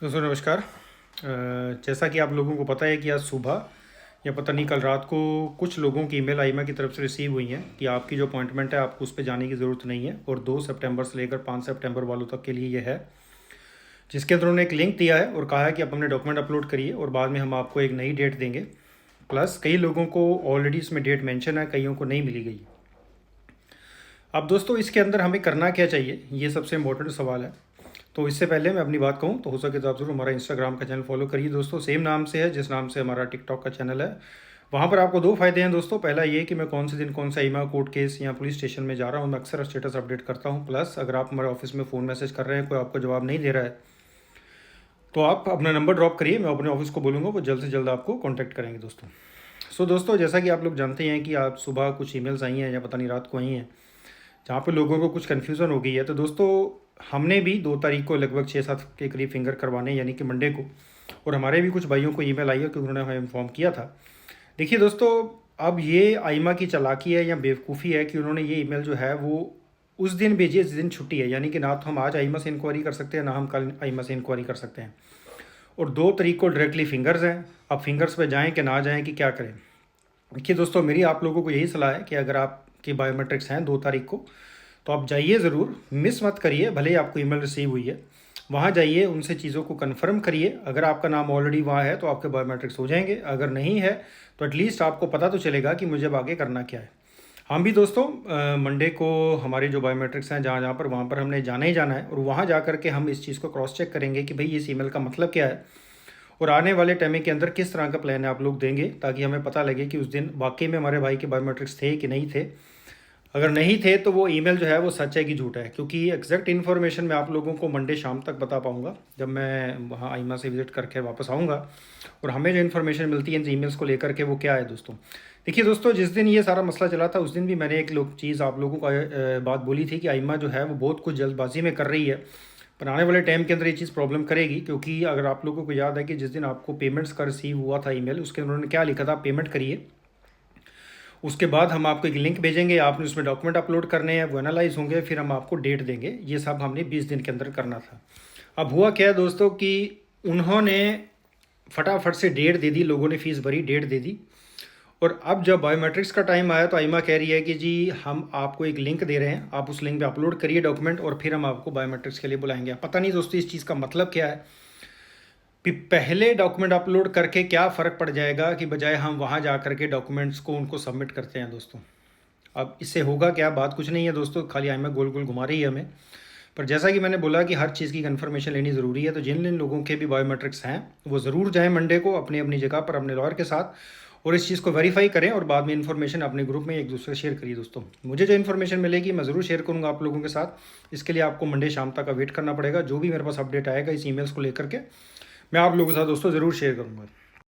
दोस्तों नमस्कार। जैसा कि आप लोगों को पता है कि आज सुबह या पता नहीं कल रात को कुछ लोगों की ईमेल आईमा की तरफ से रिसीव हुई हैं कि आपकी जो अपॉइंटमेंट है आपको उस पर जाने की ज़रूरत नहीं है, और 2 सितंबर से लेकर 5 सितंबर वालों तक के लिए ये है, जिसके अंदर उन्होंने एक लिंक दिया है और कहा है कि आप अपने डॉक्यूमेंट अपलोड करिए और बाद में हम आपको एक नई डेट देंगे। प्लस कई लोगों को ऑलरेडी इसमें डेट मेंशन है, कईयों को नहीं मिली गई। अब दोस्तों इसके अंदर हमें करना क्या चाहिए, ये सबसे इम्पोर्टेंट सवाल है। तो इससे पहले मैं अपनी बात कहूँ तो हो सके तो आप ज़रूर हमारा इंस्टाग्राम का चैनल फॉलो करिए दोस्तों, सेम नाम से है जिस नाम से हमारा टिकटॉक का चैनल है। वहाँ पर आपको 2 फ़ायदे हैं दोस्तों। पहला ये कि मैं कौन से दिन कौन सा ईमा कोर्ट केस या पुलिस स्टेशन में जा रहा हूँ, मैं अक्सर स्टेटस अपडेट करता हूँ। प्लस अगर आप हमारे ऑफिस में फ़ोन मैसेज कर रहे हैं, कोई आपको जवाब नहीं दे रहा है, तो आप अपना नंबर ड्रॉप करिए, मैं अपने ऑफिस को बोलूँगा, वो जल्द से जल्द आपको कॉन्टैक्ट करेंगे दोस्तों। दोस्तों जैसा कि आप लोग जानते हैं कि आज सुबह कुछ ईमेल्स आई हैं या पता नहीं रात को आई हैं, जहाँ पे लोगों को कुछ कन्फ्यूज़न हो गई है। तो दोस्तों हमने भी 2 तारीख को लगभग 6-7 के करीब फिंगर करवाने यानी कि मंडे को, और हमारे भी कुछ भाइयों को ईमेल आई है कि उन्होंने हमें इन्फॉर्म किया था। देखिए दोस्तों, अब ये आइमा की चालाकी है या बेवकूफ़ी है कि उन्होंने ये ईमेल जो है वो उस दिन भेजी है जिस दिन छुट्टी है, यानी कि ना तो हम आज आइमा से इंक्वायरी कर सकते हैं, ना हम कल आइमा से इंक्वायरी कर सकते हैं। और 2 तारीख को डायरेक्टली फिंगर्स हैं। अब फिंगर्स पे जाएँ कि ना जाएँ कि क्या करें? देखिए दोस्तों, मेरी आप लोगों को यही सलाह है कि अगर आपकी बायोमेट्रिक्स हैं 2 तारीख को, तो आप जाइए ज़रूर, मिस मत करिए। भले ही आपको ईमेल रिसीव हुई है, वहाँ जाइए, उनसे चीज़ों को कंफर्म करिए। अगर आपका नाम ऑलरेडी वहाँ है तो आपके बायोमेट्रिक्स हो जाएंगे, अगर नहीं है तो एटलीस्ट आपको पता तो चलेगा कि मुझे अब आगे करना क्या है। हम भी दोस्तों मंडे को हमारे जो बायोमेट्रिक्स हैं जहाँ जहाँ पर, वहाँ पर हमने जाना ही जाना है, और वहाँ जा कर के हम इस चीज़ को क्रॉस चेक करेंगे कि भाई इस ईमेल का मतलब क्या है, और आने वाले टाइम के अंदर किस तरह का प्लान है आप लोग देंगे, ताकि हमें पता लगे कि उस दिन वाकई में हमारे भाई के बायोमेट्रिक्स थे कि नहीं थे। अगर नहीं थे तो वो ईमेल जो है वो सच है कि झूठ है, क्योंकि एग्जैक्ट इन्फॉर्मेशन मैं आप लोगों को मंडे शाम तक बता पाऊंगा जब मैं वहाँ आईमा से विजिट करके वापस आऊँगा, और हमें जो इन्फॉर्मेशन मिलती है इन ईमेल्स को लेकर के वो क्या है दोस्तों। देखिए दोस्तों, जिस दिन ये सारा मसला चला था उस दिन भी मैंने एक लोग चीज़ आप लोगों को बात बोली थी कि आईमा जो है वो बहुत कुछ जल्दबाजी में कर रही है, पर आने वाले टाइम के अंदर ये चीज़ प्रॉब्लम करेगी। क्योंकि अगर आप लोगों को याद है कि जिस दिन आपको पेमेंट्स का रिसीव हुआ था ईमेल, उसके अंदर उन्होंने क्या लिखा था, पेमेंट करिए, उसके बाद हम आपको एक लिंक भेजेंगे, आपने उसमें डॉक्यूमेंट अपलोड करने हैं, वो एनालाइज होंगे, फिर हम आपको डेट देंगे। ये सब हमने 20 दिन के अंदर करना था। अब हुआ क्या है दोस्तों कि उन्होंने फटाफट से डेट दे दी, लोगों ने फ़ीस भरी, डेट दे दी, और अब जब बायोमेट्रिक्स का टाइम आया तो आइमा कह रही है कि जी हम आपको एक लिंक दे रहे हैं, आप उस लिंक पे अपलोड करिए डॉक्यूमेंट और फिर हम आपको बायोमेट्रिक्स के लिए बुलाएंगे। पता नहीं दोस्तों इस चीज़ का मतलब क्या है। पहले डॉक्यूमेंट अपलोड करके क्या फ़र्क पड़ जाएगा कि बजाय हम वहाँ जा करके डॉक्यूमेंट्स को उनको सबमिट करते हैं दोस्तों। अब इससे होगा क्या, बात कुछ नहीं है दोस्तों, खाली आइमा गोल गोल घुमा रही है हमें। पर जैसा कि मैंने बोला कि हर चीज़ की कन्फर्मेशन लेनी ज़रूरी है, तो जिन जिन लोगों के भी बायोमेट्रिक्स हैं वो ज़रूर जाएँ मंडे को अपनी अपनी जगह पर अपने लॉयर के साथ, और इस चीज़ को वेरीफाई करें, और बाद में इन्फॉर्मेशन अपने ग्रुप में एक दूसरे से शेयर करिए दोस्तों। मुझे जो इन्फॉर्मेशन मिलेगी मैं ज़रूर शेयर करूँगा आप लोगों के साथ। इसके लिए आपको मंडे शाम तक का वेट करना पड़ेगा। जो भी मेरे पास अपडेट आएगा इस ईमेल्स को लेकर के, मैं आप लोगों के साथ दोस्तों ज़रूर शेयर करूँगा।